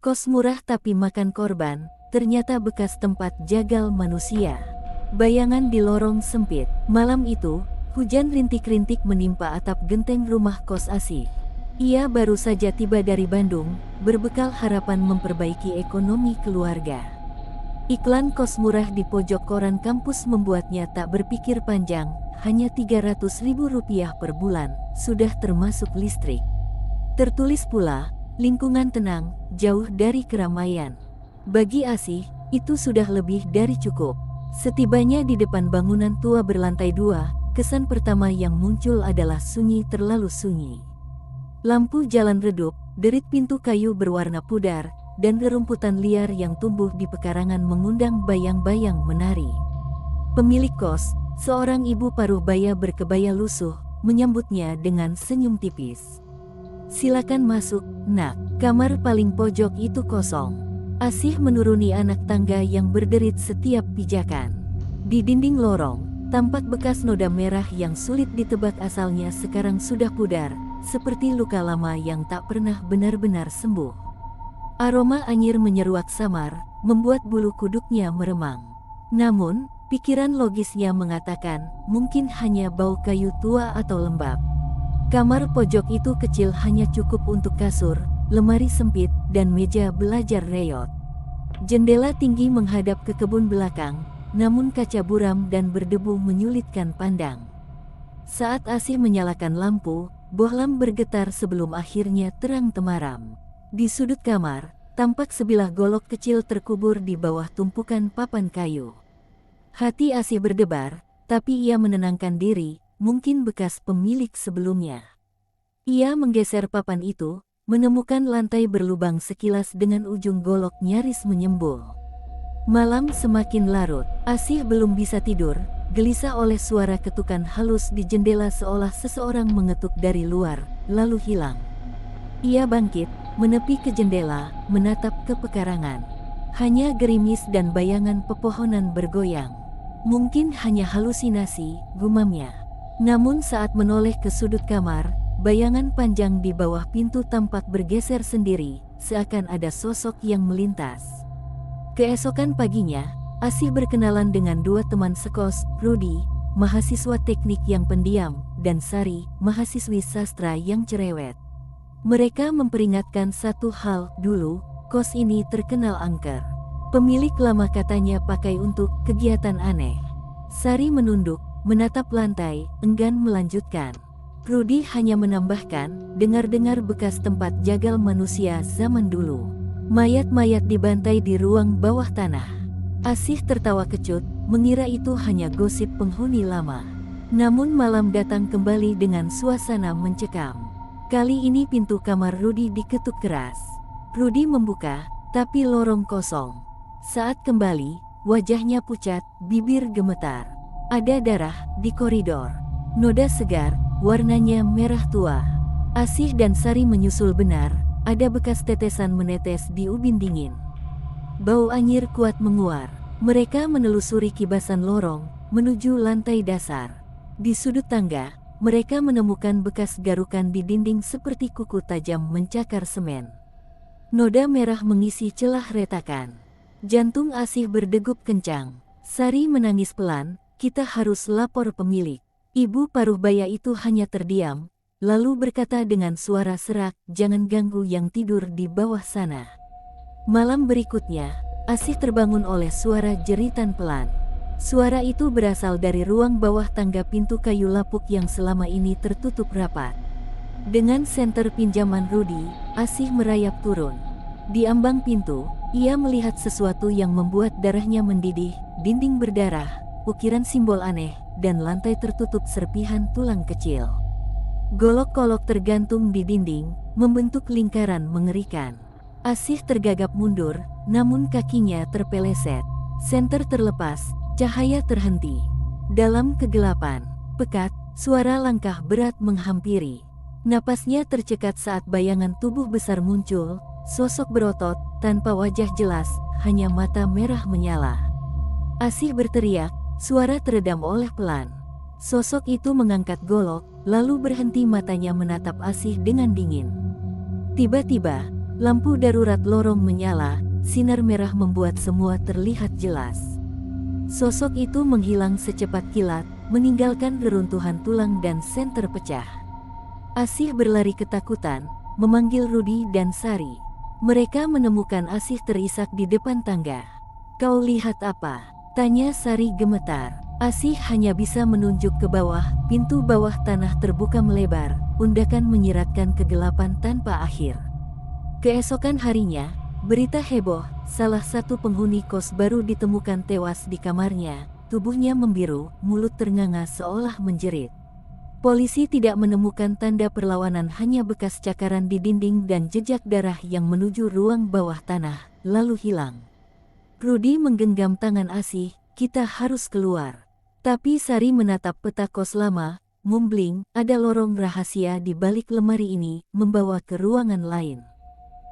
Kos murah tapi makan korban, ternyata bekas tempat jagal manusia. Bayangan di lorong sempit. Malam itu, hujan rintik-rintik menimpa atap genteng rumah kos Asih. Ia baru saja tiba dari Bandung, berbekal harapan memperbaiki ekonomi keluarga. Iklan kos murah di pojok koran kampus membuatnya tak berpikir panjang, hanya Rp300.000 per bulan, sudah termasuk listrik. Tertulis pula, lingkungan tenang, jauh dari keramaian. Bagi Asih, itu sudah lebih dari cukup. Setibanya di depan bangunan tua berlantai 2, kesan pertama yang muncul adalah sunyi, terlalu sunyi. Lampu jalan redup, derit pintu kayu berwarna pudar, dan rerumputan liar yang tumbuh di pekarangan mengundang bayang-bayang menari. Pemilik kos, seorang ibu paruh baya berkebaya lusuh, menyambutnya dengan senyum tipis. "Silakan masuk, nak." Kamar paling pojok itu kosong. Asih menuruni anak tangga yang berderit setiap pijakan. Di dinding lorong, tampak bekas noda merah yang sulit ditebak asalnya sekarang sudah pudar, seperti luka lama yang tak pernah benar-benar sembuh. Aroma anyir menyeruak samar, membuat bulu kuduknya meremang. Namun, pikiran logisnya mengatakan, mungkin hanya bau kayu tua atau lembab. Kamar pojok itu kecil, hanya cukup untuk kasur, lemari sempit, dan meja belajar reot. Jendela tinggi menghadap ke kebun belakang, namun kaca buram dan berdebu menyulitkan pandang. Saat Asih menyalakan lampu, bohlam bergetar sebelum akhirnya terang temaram. Di sudut kamar, tampak sebilah golok kecil terkubur di bawah tumpukan papan kayu. Hati Asih berdebar, tapi ia menenangkan diri, mungkin bekas pemilik sebelumnya. Ia menggeser papan itu, menemukan lantai berlubang sekilas dengan ujung golok nyaris menyembul. Malam semakin larut, Asih belum bisa tidur, gelisah oleh suara ketukan halus di jendela seolah seseorang mengetuk dari luar, lalu hilang. Ia bangkit, menepi ke jendela, menatap ke pekarangan. Hanya gerimis dan bayangan pepohonan bergoyang. Mungkin hanya halusinasi, gumamnya. Namun saat menoleh ke sudut kamar, bayangan panjang di bawah pintu tampak bergeser sendiri, seakan ada sosok yang melintas. Keesokan paginya, Asih berkenalan dengan dua teman sekos, Rudi, mahasiswa teknik yang pendiam, dan Sari, mahasiswi sastra yang cerewet. Mereka memperingatkan satu hal, dulu, kos ini terkenal angker. Pemilik lama katanya pakai untuk kegiatan aneh. Sari menunduk, menatap lantai, enggan melanjutkan. Rudi hanya menambahkan, dengar-dengar bekas tempat jagal manusia zaman dulu. Mayat-mayat dibantai di ruang bawah tanah. Asih tertawa kecut, mengira itu hanya gosip penghuni lama. Namun malam datang kembali dengan suasana mencekam. Kali ini pintu kamar Rudi diketuk keras. Rudi membuka, tapi lorong kosong. Saat kembali, wajahnya pucat, bibir gemetar. Ada darah di koridor. Noda segar, warnanya merah tua. Asih dan Sari menyusul benar, ada bekas tetesan menetes di ubin dingin. Bau anyir kuat menguar. Mereka menelusuri kibasan lorong, menuju lantai dasar. Di sudut tangga, mereka menemukan bekas garukan di dinding seperti kuku tajam mencakar semen. Noda merah mengisi celah retakan. Jantung Asih berdegup kencang. Sari menangis pelan, "Kita harus lapor pemilik." Ibu paruh baya itu hanya terdiam, lalu berkata dengan suara serak, "Jangan ganggu yang tidur di bawah sana." Malam berikutnya, Asih terbangun oleh suara jeritan pelan. Suara itu berasal dari ruang bawah tangga pintu kayu lapuk yang selama ini tertutup rapat. Dengan senter pinjaman Rudi, Asih merayap turun. Di ambang pintu, ia melihat sesuatu yang membuat darahnya mendidih, dinding berdarah, ukiran simbol aneh, dan lantai tertutup serpihan tulang kecil. Golok-golok tergantung di dinding, membentuk lingkaran mengerikan. Asih tergagap mundur, namun kakinya terpeleset. Senter terlepas, cahaya terhenti. Dalam kegelapan, pekat, suara langkah berat menghampiri. Napasnya tercekat saat bayangan tubuh besar muncul, sosok berotot, tanpa wajah jelas, hanya mata merah menyala. Asih berteriak, suara teredam oleh pelan. Sosok itu mengangkat golok, lalu berhenti, matanya menatap Asih dengan dingin. Tiba-tiba, Lampu darurat lorong menyala, sinar merah membuat semua terlihat jelas. Sosok itu menghilang secepat kilat, meninggalkan reruntuhan tulang dan sen terpecah. Asih berlari ketakutan, memanggil Rudi dan Sari. Mereka menemukan Asih terisak di depan tangga. "Kau lihat apa?" tanya Sari gemetar. Asih hanya bisa menunjuk ke bawah, pintu bawah tanah terbuka melebar, undakan menyiratkan kegelapan tanpa akhir. Keesokan harinya, berita heboh, salah satu penghuni kos baru ditemukan tewas di kamarnya, tubuhnya membiru, mulut ternganga seolah menjerit. Polisi tidak menemukan tanda perlawanan, hanya bekas cakaran di dinding dan jejak darah yang menuju ruang bawah tanah, lalu hilang. Rudi menggenggam tangan Asih, "Kita harus keluar." Tapi Sari menatap peta kos lama, mumbling, "Ada lorong rahasia di balik lemari ini, membawa ke ruangan lain."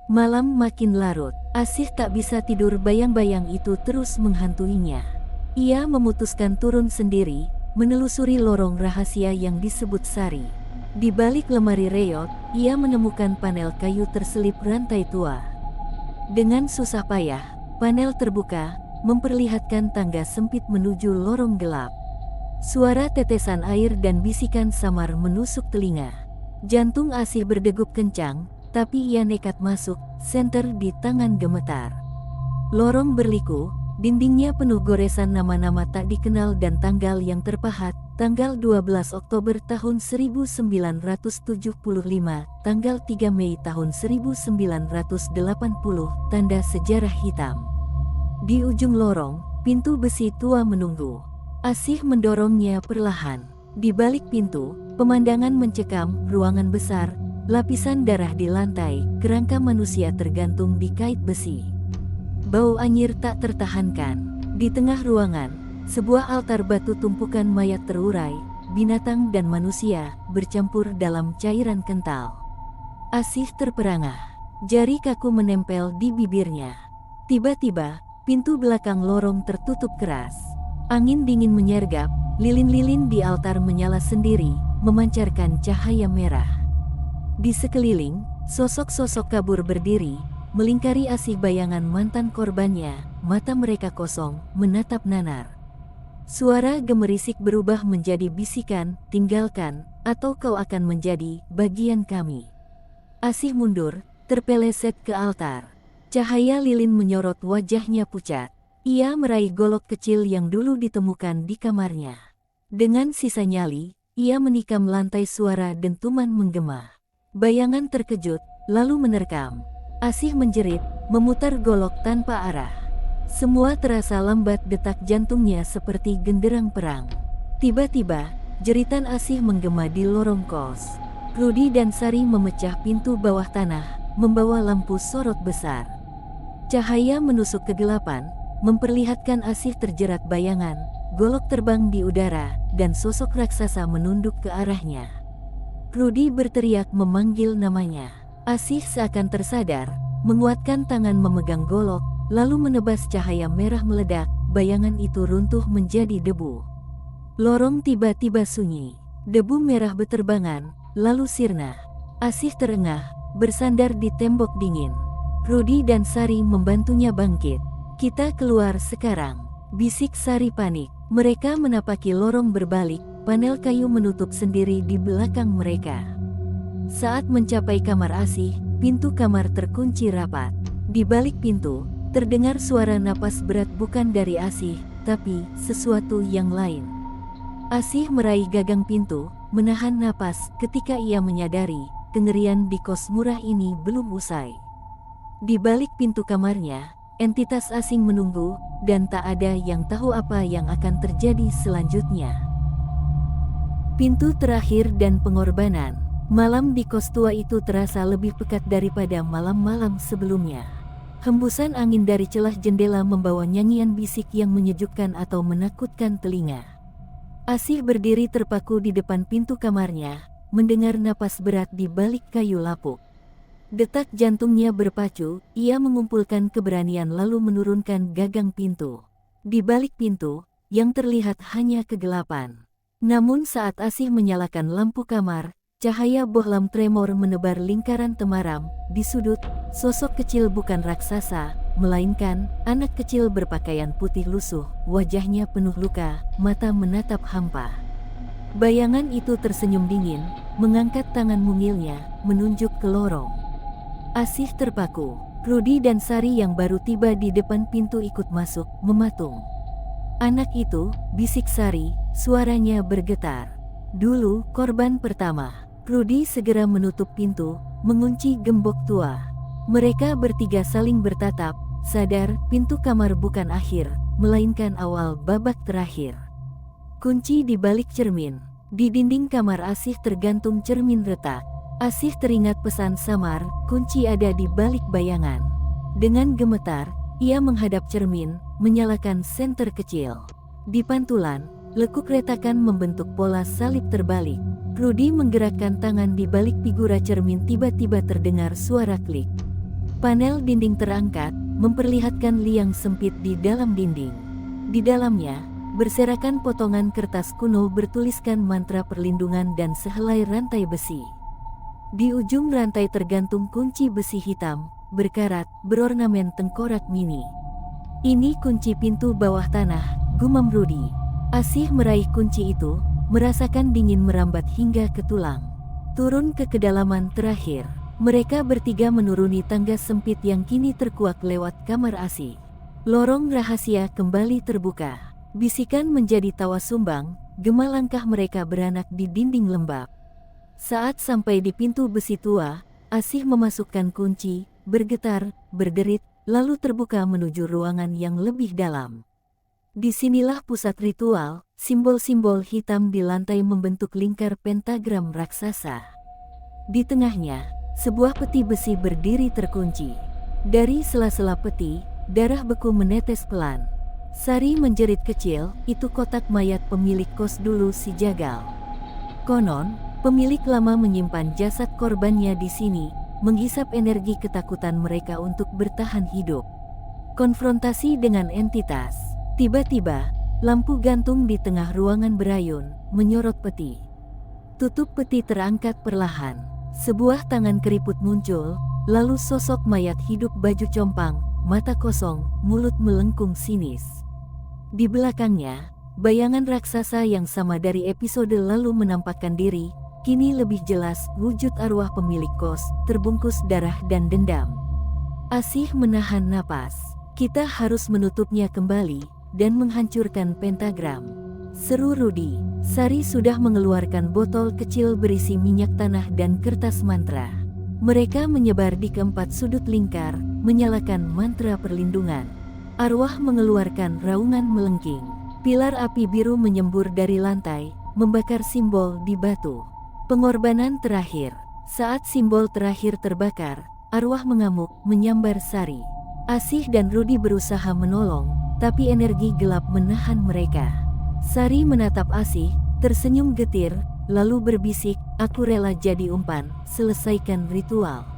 Malam makin larut, Asih tak bisa tidur, bayang-bayang itu terus menghantuinya. Ia memutuskan turun sendiri, menelusuri lorong rahasia yang disebut Sari. Di balik lemari reot, ia menemukan panel kayu terselip rantai tua. Dengan susah payah, panel terbuka, memperlihatkan tangga sempit menuju lorong gelap. Suara tetesan air dan bisikan samar menusuk telinga. Jantung Asih berdegup kencang, tapi ia nekat masuk, senter di tangan gemetar. Lorong berliku, dindingnya penuh goresan nama-nama tak dikenal dan tanggal yang terpahat, tanggal 12 Oktober tahun 1975, tanggal 3 Mei tahun 1980, tanda sejarah hitam. Di ujung lorong, pintu besi tua menunggu. Asih mendorongnya perlahan. Di balik pintu, pemandangan mencekam, ruangan besar, lapisan darah di lantai, kerangka manusia tergantung di kait besi. Bau anyir tak tertahankan. Di tengah ruangan, sebuah altar batu tumpukan mayat terurai, binatang dan manusia, bercampur dalam cairan kental. Asih terperangah. Jari kaku menempel di bibirnya. Tiba-tiba, pintu belakang lorong tertutup keras. Angin dingin menyergap, lilin-lilin di altar menyala sendiri, memancarkan cahaya merah. Di sekeliling, sosok-sosok kabur berdiri, melingkari Asih bayangan mantan korbannya, mata mereka kosong, menatap nanar. Suara gemerisik berubah menjadi bisikan, "Tinggalkan, atau kau akan menjadi bagian kami." Asih mundur, terpeleset ke altar. Cahaya lilin menyorot wajahnya pucat. Ia meraih golok kecil yang dulu ditemukan di kamarnya. Dengan sisa nyali, ia menikam lantai, suara dentuman menggema. Bayangan terkejut, lalu menerkam. Asih menjerit, memutar golok tanpa arah. Semua terasa lambat, detak jantungnya seperti genderang perang. Tiba-tiba, jeritan Asih menggema di lorong kos. Rudi dan Sari memecah pintu bawah tanah, membawa lampu sorot besar. Cahaya menusuk kegelapan, memperlihatkan Asih terjerat bayangan, golok terbang di udara, dan sosok raksasa menunduk ke arahnya. Rudi berteriak memanggil namanya. Asih seakan tersadar, menguatkan tangan memegang golok, lalu menebas. Cahaya merah meledak, bayangan itu runtuh menjadi debu. Lorong tiba-tiba sunyi, debu merah beterbangan, lalu sirna. Asih terengah, bersandar di tembok dingin. Rudi dan Sari membantunya bangkit. "Kita keluar sekarang," bisik Sari panik. Mereka menapaki lorong berbalik, panel kayu menutup sendiri di belakang mereka. Saat mencapai kamar Asih, pintu kamar terkunci rapat. Di balik pintu, terdengar suara napas berat, bukan dari Asih, tapi sesuatu yang lain. Asih meraih gagang pintu, menahan napas ketika ia menyadari kengerian di kos murah ini belum usai. Di balik pintu kamarnya, entitas asing menunggu, dan tak ada yang tahu apa yang akan terjadi selanjutnya. Pintu terakhir dan pengorbanan. Malam di kos tua itu terasa lebih pekat daripada malam-malam sebelumnya. Hembusan angin dari celah jendela membawa nyanyian bisik yang menyejukkan atau menakutkan telinga. Asih berdiri terpaku di depan pintu kamarnya, mendengar napas berat di balik kayu lapuk. Detak jantungnya berpacu, ia mengumpulkan keberanian lalu menurunkan gagang pintu. Di balik pintu, yang terlihat hanya kegelapan. Namun saat Asih menyalakan lampu kamar, Cahaya bohlam tremor menebar lingkaran temaram. Di sudut, sosok kecil bukan raksasa, melainkan anak kecil berpakaian putih lusuh, wajahnya penuh luka, mata menatap hampa. Bayangan itu tersenyum dingin, mengangkat tangan mungilnya, menunjuk ke lorong. Asih terpaku. Rudi dan Sari yang baru tiba di depan pintu ikut masuk, mematung. Anak itu, bisik Sari, suaranya bergetar. Dulu, korban pertama. Rudi segera menutup pintu, mengunci gembok tua. Mereka bertiga saling bertatap, sadar pintu kamar bukan akhir, melainkan awal babak terakhir. Kunci di balik cermin. Di dinding kamar Asih tergantung cermin retak. Asih teringat pesan samar, kunci ada di balik bayangan. Dengan gemetar, ia menghadap cermin, menyalakan senter kecil. Di pantulan, lekuk retakan membentuk pola salib terbalik. Rudi menggerakkan tangan di balik figura cermin, tiba-tiba terdengar suara klik. Panel dinding terangkat, memperlihatkan liang sempit di dalam dinding. Di dalamnya, berserakan potongan kertas kuno bertuliskan mantra perlindungan dan sehelai rantai besi. Di ujung rantai tergantung kunci besi hitam, berkarat, berornamen tengkorak mini. Ini kunci pintu bawah tanah, gumam Rudi. Asih meraih kunci itu, merasakan dingin merambat hingga ke tulang. Turun ke kedalaman terakhir. Mereka bertiga menuruni tangga sempit yang kini terkuak lewat kamar Asih. Lorong rahasia kembali terbuka. Bisikan menjadi tawa sumbang, gema langkah mereka beranak di dinding lembab. Saat sampai di pintu besi tua, Asih memasukkan kunci, bergetar, berderit, lalu terbuka menuju ruangan yang lebih dalam. Disinilah pusat ritual, simbol-simbol hitam di lantai membentuk lingkar pentagram raksasa. Di tengahnya, sebuah peti besi berdiri terkunci. Dari sela-sela peti, darah beku menetes pelan. Sari menjerit kecil, itu kotak mayat pemilik kos dulu si Jagal. Konon, pemilik lama menyimpan jasad korbannya di sini, menghisap energi ketakutan mereka untuk bertahan hidup. Konfrontasi dengan entitas. Tiba-tiba, lampu gantung di tengah ruangan berayun, menyorot peti. Tutup peti terangkat perlahan. Sebuah tangan keriput muncul, lalu sosok mayat hidup baju compang, mata kosong, mulut melengkung sinis. Di belakangnya, bayangan raksasa yang sama dari episode lalu menampakkan diri, kini lebih jelas wujud arwah pemilik kos, terbungkus darah dan dendam. Asih menahan napas. Kita harus menutupnya kembali dan menghancurkan pentagram, seru Rudi. Sari sudah mengeluarkan botol kecil berisi minyak tanah dan kertas mantra. Mereka menyebar di keempat sudut lingkar, menyalakan mantra perlindungan. Arwah mengeluarkan raungan melengking. Pilar api biru menyembur dari lantai, membakar simbol di batu. Pengorbanan terakhir. Saat simbol terakhir terbakar, arwah mengamuk, menyambar Sari. Asih dan Rudi berusaha menolong, tapi energi gelap menahan mereka. Sari menatap Asih, tersenyum getir, lalu berbisik, aku rela jadi umpan, selesaikan ritual.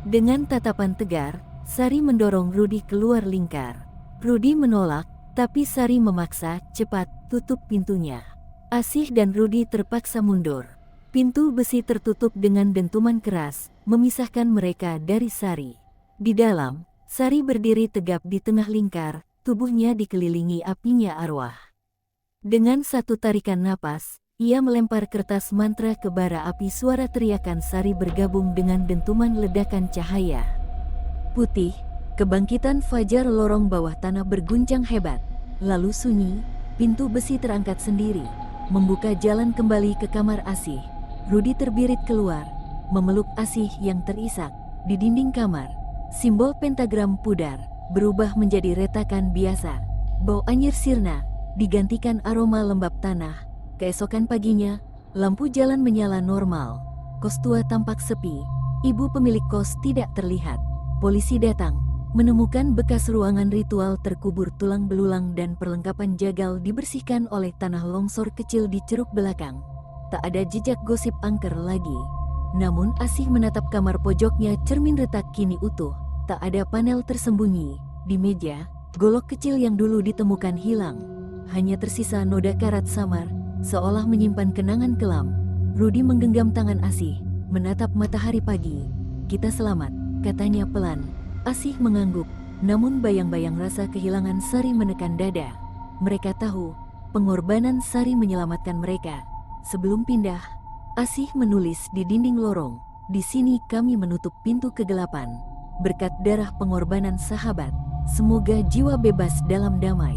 Dengan tatapan tegar, Sari mendorong Rudi keluar lingkar. Rudi menolak, tapi Sari memaksa, cepat, tutup pintunya. Asih dan Rudi terpaksa mundur. Pintu besi tertutup dengan dentuman keras, memisahkan mereka dari Sari. Di dalam, Sari berdiri tegap di tengah lingkar, tubuhnya dikelilingi apinya arwah. Dengan satu tarikan napas, ia melempar kertas mantra ke bara api. Suara teriakan Sari bergabung dengan dentuman ledakan cahaya. Putih, kebangkitan fajar. Lorong bawah tanah berguncang hebat. Lalu sunyi, pintu besi terangkat sendiri, membuka jalan kembali ke kamar Asih. Rudi terbirit keluar, memeluk Asih yang terisak. Di dinding kamar, simbol pentagram pudar, berubah menjadi retakan biasa. Bau anyir sirna, digantikan aroma lembab tanah. Keesokan paginya, lampu jalan menyala normal. Kos tua tampak sepi, ibu pemilik kos tidak terlihat. Polisi datang, menemukan bekas ruangan ritual terkubur, tulang belulang dan perlengkapan Jagal dibersihkan oleh tanah longsor kecil di ceruk belakang. Tak ada jejak gosip angker lagi. Namun Asih menatap kamar pojoknya, cermin retak kini utuh. Tak ada panel tersembunyi. Di meja, golok kecil yang dulu ditemukan hilang. Hanya tersisa noda karat samar, seolah menyimpan kenangan kelam. Rudi menggenggam tangan Asih, menatap matahari pagi. Kita selamat, katanya pelan. Asih mengangguk, namun bayang-bayang rasa kehilangan Sari menekan dada. Mereka tahu, pengorbanan Sari menyelamatkan mereka. Sebelum pindah, Asih menulis di dinding lorong, "Di sini kami menutup pintu kegelapan. Berkat darah pengorbanan sahabat, semoga jiwa bebas dalam damai."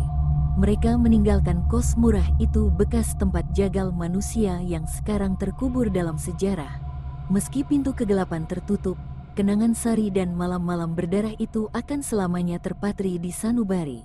Mereka meninggalkan kos murah itu, bekas tempat jagal manusia yang sekarang terkubur dalam sejarah. Meski pintu kegelapan tertutup, kenangan Sari dan malam-malam berdarah itu akan selamanya terpatri di sanubari.